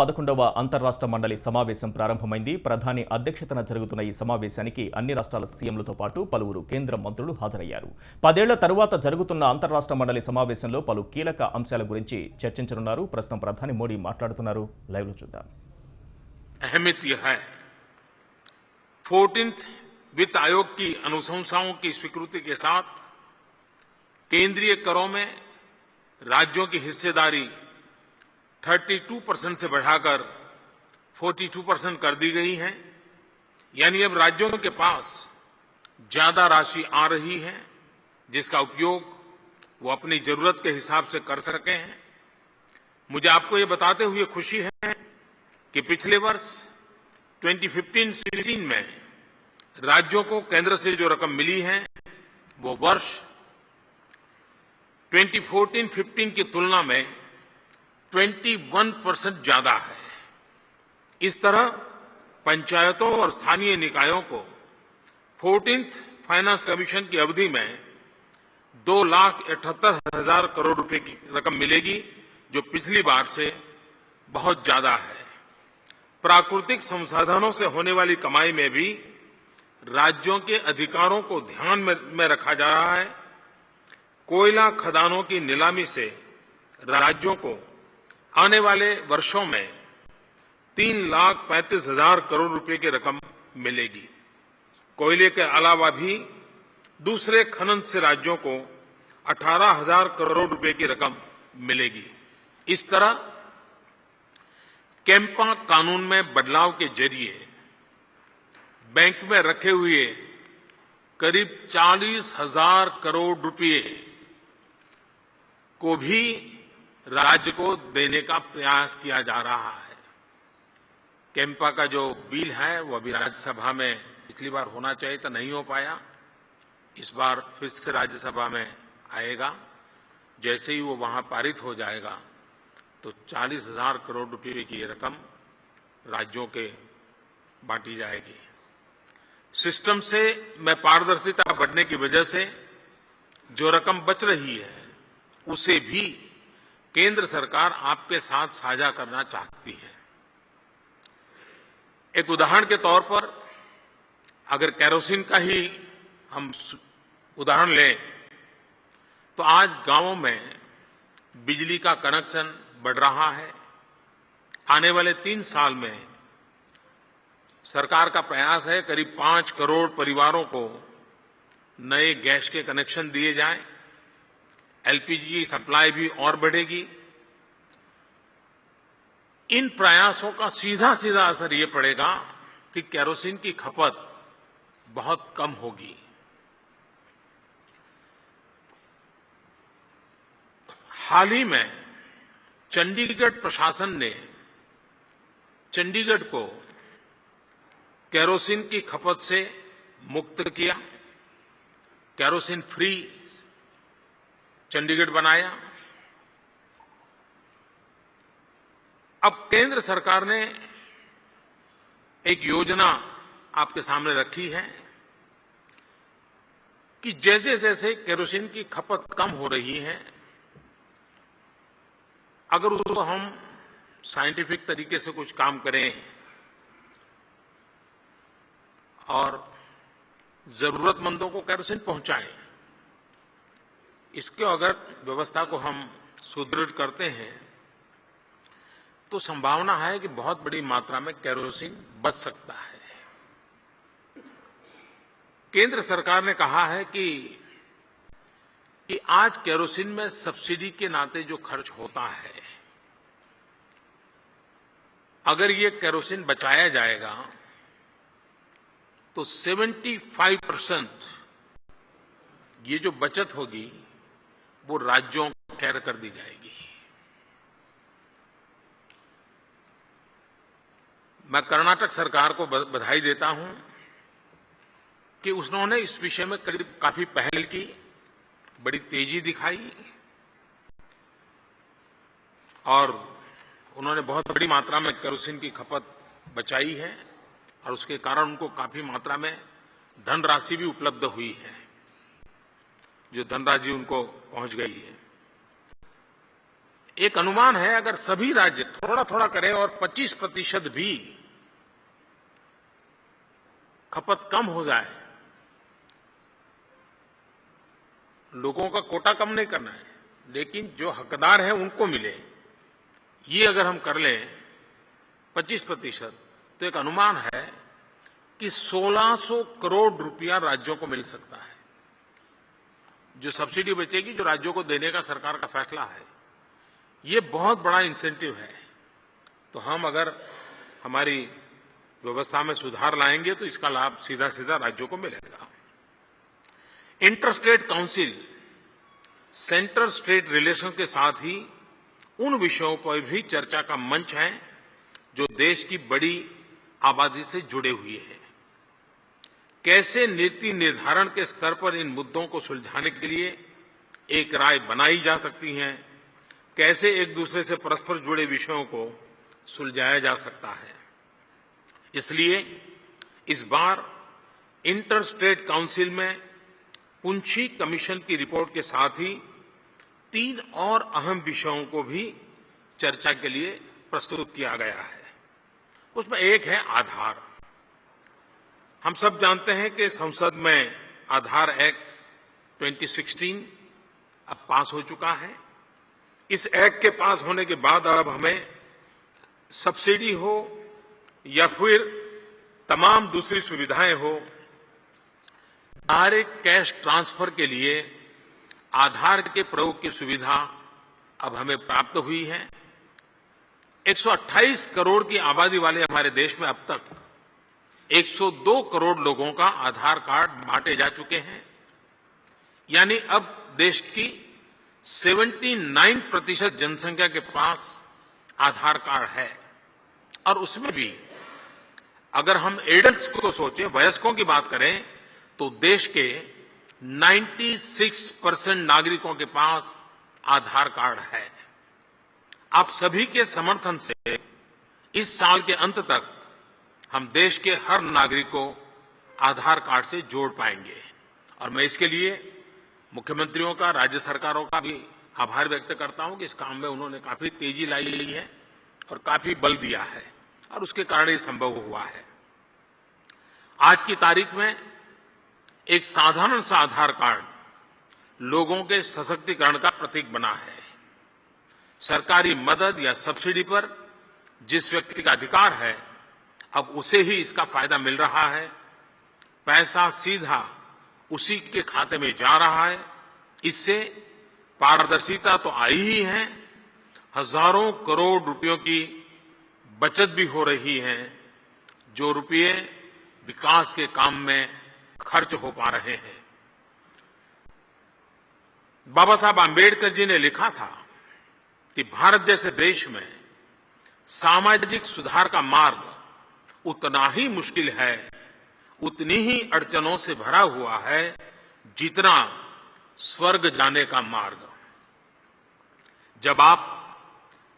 11వ అంతర్రాష్ట్ర మండలి సమావేశం ప్రారంభమైంది. ప్రధాని అధ్యక్షతన జరుగుతున్న ఈ సమావేశానికి అన్ని రాష్ట్రాల సీఎంలతో పాటు పలువురు కేంద్ర మంత్రులు హాజరయ్యారు. 10 ఏళ్ల తరువాత జరుగుతున్న అంతర్రాష్ట్ర మండలి సమావేశంలో పలు కీలక అంశాల గురించి చర్చించనున్నారు. ప్రస్తుతం ప్రధాని మోడీ మాట్లాడుతున్నారు. లైవ్ లో చూద్దాం. अहमियत यह है 14th वित्त आयोग की अनुशंसाओं की स्वीकृति के साथ केंद्रीय करों में राज्यों की हिस्सेदारी 32% से बढ़ाकर 42% कर दी गई है। यानी अब राज्यों के पास ज्यादा राशि आ रही है जिसका उपयोग वो अपनी जरूरत के हिसाब से कर सके हैं। मुझे आपको ये बताते हुए खुशी है कि पिछले वर्ष 2015-16 में राज्यों को केंद्र से जो रकम मिली है वो वर्ष 2014-15 की तुलना में 21% ज्यादा है। इस तरह पंचायतों और स्थानीय निकायों को 14th फाइनेंस कमीशन की अवधि में 2,78,000 करोड़ रुपए की रकम मिलेगी, जो पिछली बार से बहुत ज्यादा है। प्राकृतिक संसाधनों से होने वाली कमाई में भी राज्यों के अधिकारों को ध्यान में रखा जा रहा है। कोयला खदानों की नीलामी से राज्यों को आने वाले वर्षों में 3,35,000 करोड़ रुपए की रकम मिलेगी। कोयले के अलावा भी दूसरे खनन से राज्यों को 18,000 करोड़ रुपए की रकम मिलेगी। इस तरह कैंपा कानून में बदलाव के जरिए बैंक में रखे हुए करीब 40,000 करोड़ रुपए को भी राज्य को देने का प्रयास किया जा रहा है। कैंपा का जो बिल है वो अभी राज्यसभा में पिछली बार होना चाहिए तो नहीं हो पाया, इस बार फिर से राज्यसभा में आएगा। जैसे ही वो वहां पारित हो जाएगा तो 40,000 करोड़ रुपए की रकम राज्यों के बांटी जाएगी। सिस्टम से में पारदर्शिता बढ़ने की वजह से जो रकम बच रही है उसे भी केंद्र सरकार आपके साथ साझा करना चाहती है। एक उदाहरण के तौर पर अगर केरोसिन का ही हम उदाहरण लें तो आज गांवों में बिजली का कनेक्शन बढ़ रहा है। आने वाले 3 साल में सरकार का प्रयास है करीब 5 करोड़ परिवारों को नए गैस के कनेक्शन दिए जाएं। एलपीजी की सप्लाई भी और बढ़ेगी। इन प्रयासों का सीधा सीधा असर ये पड़ेगा कि केरोसिन की खपत बहुत कम होगी। हाल ही में चंडीगढ़ प्रशासन ने चंडीगढ़ को केरोसिन की खपत से मुक्त किया, केरोसिन फ्री चंडीगढ़ बनाया। अब केंद्र सरकार ने एक योजना आपके सामने रखी है कि जैसे जैसे केरोसिन की खपत कम हो रही है, अगर उसको हम साइंटिफिक तरीके से कुछ काम करें और जरूरतमंदों को केरोसिन पहुंचाएं, इसके अगर व्यवस्था को हम सुदृढ़ करते हैं तो संभावना है कि बहुत बड़ी मात्रा में केरोसिन बच सकता है। केंद्र सरकार ने कहा है कि आज केरोसिन में सब्सिडी के नाते जो खर्च होता है, अगर ये केरोसिन बचाया जाएगा तो 75% ये जो बचत होगी वो राज्यों को शेयर कर दी जाएगी। मैं कर्नाटक सरकार को बधाई देता हूं कि उन्होंने इस विषय में काफी पहल की, बड़ी तेजी दिखाई और उन्होंने बहुत बड़ी मात्रा में केरोसिन की खपत बचाई है और उसके कारण उनको काफी मात्रा में धनराशि भी उपलब्ध हुई है, जो धनराशि उनको पहुंच गई है। एक अनुमान है, अगर सभी राज्य थोड़ा थोड़ा करें और 25% भी खपत कम हो जाए, लोगों का कोटा कम नहीं करना है, लेकिन जो हकदार हैं उनको मिले, ये अगर हम कर लें 25%, तो एक अनुमान है कि 1600 करोड़ रुपया राज्यों को मिल सकता है। जो सब्सिडी बचेगी, जो राज्यों को देने का सरकार का फैसला है, ये बहुत बड़ा इंसेंटिव है। तो हम अगर हमारी व्यवस्था में सुधार लाएंगे तो इसका लाभ सीधा सीधा राज्यों को मिलेगा। Inter state council centre state relation के साथ ही उन विषयों पर भी चर्चा का मंच है जो देश की बड़ी आबादी से जुड़े हुए हैं। कैसे नीति निर्धारण के स्तर पर इन मुद्दों को सुलझाने के लिए एक राय बनाई जा सकती है, कैसे एक दूसरे से परस्पर जुड़े विषयों को सुलझाया जा सकता है। इसलिए इस बार इंटर स्टेट काउंसिल में पुंछी कमीशन की रिपोर्ट के साथ ही 3 और अहम विषयों को भी चर्चा के लिए प्रस्तुत किया गया है। उसमें एक है आधार। हम सब जानते हैं कि संसद में आधार एक्ट 2016 अब पास हो चुका है। इस एक्ट के पास होने के बाद अब हमें सब्सिडी हो या फिर तमाम दूसरी सुविधाएं हो, डायरेक्ट कैश ट्रांसफर के लिए आधार के प्रयोग की सुविधा अब हमें प्राप्त हुई है। 128 करोड़ की आबादी वाले हमारे देश में अब तक 102 करोड़ लोगों का आधार कार्ड बांटे जा चुके हैं। यानी अब देश की 79% जनसंख्या के पास आधार कार्ड है। और उसमें भी अगर हम एडल्ट्स को सोचें, वयस्कों की बात करें, तो देश के 96% नागरिकों के पास आधार कार्ड है। आप सभी के समर्थन से इस साल के अंत तक हम देश के हर नागरिक को आधार कार्ड से जोड़ पाएंगे। और मैं इसके लिए मुख्यमंत्रियों का, राज्य सरकारों का भी आभार व्यक्त करता हूं कि इस काम में उन्होंने काफी तेजी लाई है और काफी बल दिया है, और उसके कारण ये संभव हुआ है। आज की तारीख में एक साधारण सा आधार कार्ड लोगों के सशक्तिकरण का प्रतीक बना है। सरकारी मदद या सब्सिडी पर जिस व्यक्ति का अधिकार है, अब उसे ही इसका फायदा मिल रहा है। पैसा सीधा उसी के खाते में जा रहा है। इससे पारदर्शिता तो आई ही है, हजारों करोड़ रुपयों की बचत भी हो रही है, जो रुपये विकास के काम में खर्च हो पा रहे हैं। बाबा साहब आंबेडकर जी ने लिखा था कि भारत जैसे देश में सामाजिक सुधार का मार्ग उतना ही मुश्किल है, उतनी ही अड़चनों से भरा हुआ है जितना स्वर्ग जाने का मार्ग। जब आप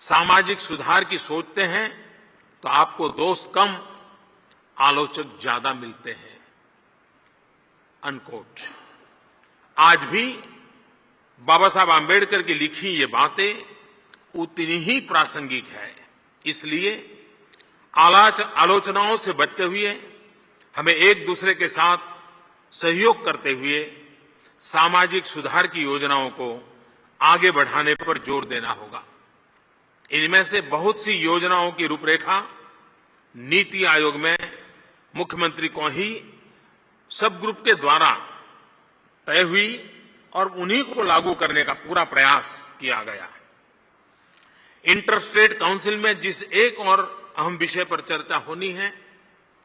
सामाजिक सुधार की सोचते हैं तो आपको दोस्त कम, आलोचक ज्यादा मिलते हैं। अनकोट। आज भी बाबा साहब आंबेडकर की लिखी ये बातें उतनी ही प्रासंगिक है। इसलिए आलोचनाओं से बचते हुए हमें एक दूसरे के साथ सहयोग करते हुए सामाजिक सुधार की योजनाओं को आगे बढ़ाने पर जोर देना होगा। इनमें से बहुत सी योजनाओं की रूपरेखा नीति आयोग में मुख्यमंत्री को ही सब ग्रुप के द्वारा तय हुई और उन्हीं को लागू करने का पूरा प्रयास किया गया। इंटर स्टेट काउंसिल में जिस एक और अहम विषय पर चर्चा होनी है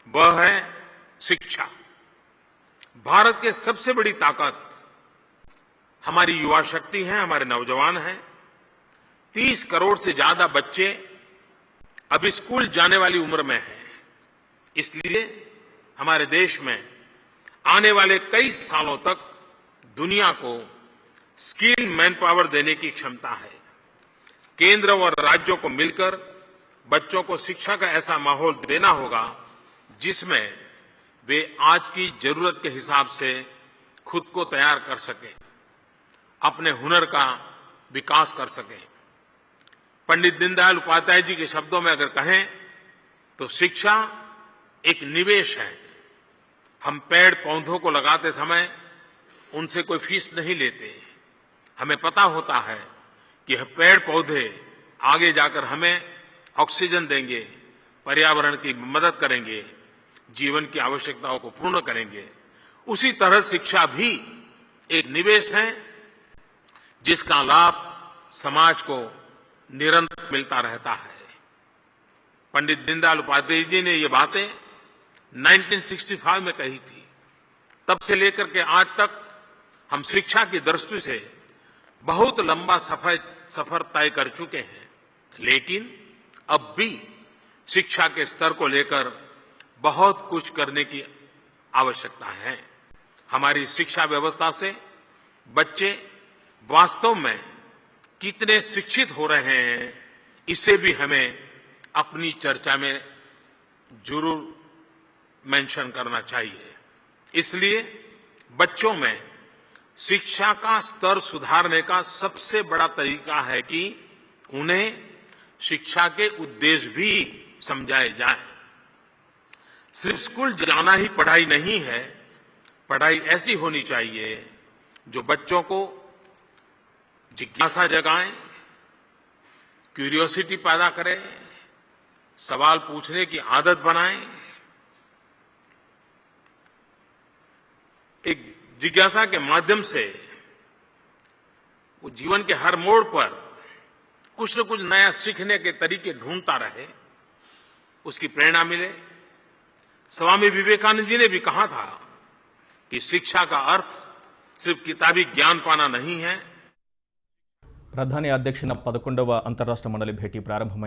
वह है शिक्षा। भारत की सबसे बड़ी ताकत हमारी युवा शक्ति है, हमारे नौजवान हैं। 30 करोड़ से ज्यादा बच्चे अभी स्कूल जाने वाली उम्र में हैं। इसलिए हमारे देश में आने वाले कई सालों तक दुनिया को स्किल मैन पावर देने की क्षमता है। केंद्र और राज्यों को मिलकर बच्चों को शिक्षा का ऐसा माहौल देना होगा जिसमें वे आज की जरूरत के हिसाब से खुद को तैयार कर सकें, अपने हुनर का विकास कर सकें। पंडित दीनदयाल उपाध्याय जी के शब्दों में अगर कहें तो शिक्षा एक निवेश है। हम पेड़ पौधों को लगाते समय उनसे कोई फीस नहीं लेते। हमें पता होता है कि यह पेड़ पौधे आगे जाकर हमें ऑक्सीजन देंगे, पर्यावरण की मदद करेंगे, जीवन की आवश्यकताओं को पूर्ण करेंगे। उसी तरह शिक्षा भी एक निवेश है जिसका लाभ समाज को निरंतर मिलता रहता है। पंडित दीनदयाल उपाध्याय जी ने ये बातें 1965 में कही थी। तब से लेकर के आज तक हम शिक्षा की दृष्टि से बहुत लंबा सफर तय कर चुके हैं, लेकिन अब भी शिक्षा के स्तर को लेकर बहुत कुछ करने की आवश्यकता है। हमारी शिक्षा व्यवस्था से बच्चे वास्तव में कितने शिक्षित हो रहे हैं, इसे भी हमें अपनी चर्चा में जरूर मेंशन करना चाहिए। इसलिए बच्चों में शिक्षा का स्तर सुधारने का सबसे बड़ा तरीका है कि उन्हें शिक्षा के उद्देश्य भी समझाए जाएं। सिर्फ स्कूल जाना ही पढ़ाई नहीं है। पढ़ाई ऐसी होनी चाहिए जो बच्चों को जिज्ञासा जगाएं, क्यूरियोसिटी पैदा करे, सवाल पूछने की आदत बनाएं। एक जिज्ञासा के माध्यम से वो जीवन के हर मोड़ पर कुछ न कुछ नया सीखने के तरीके ढूंढता रहे, उसकी प्रेरणा मिले। स्वामी विवेकानंद जी ने भी कहा था कि शिक्षा का अर्थ सिर्फ किताबी ज्ञान पाना नहीं है। ప్రధాని అధ్యక్షన 11వ అంతర్రాష్ట్ర మండలి భేటీ ప్రారంభమైంది.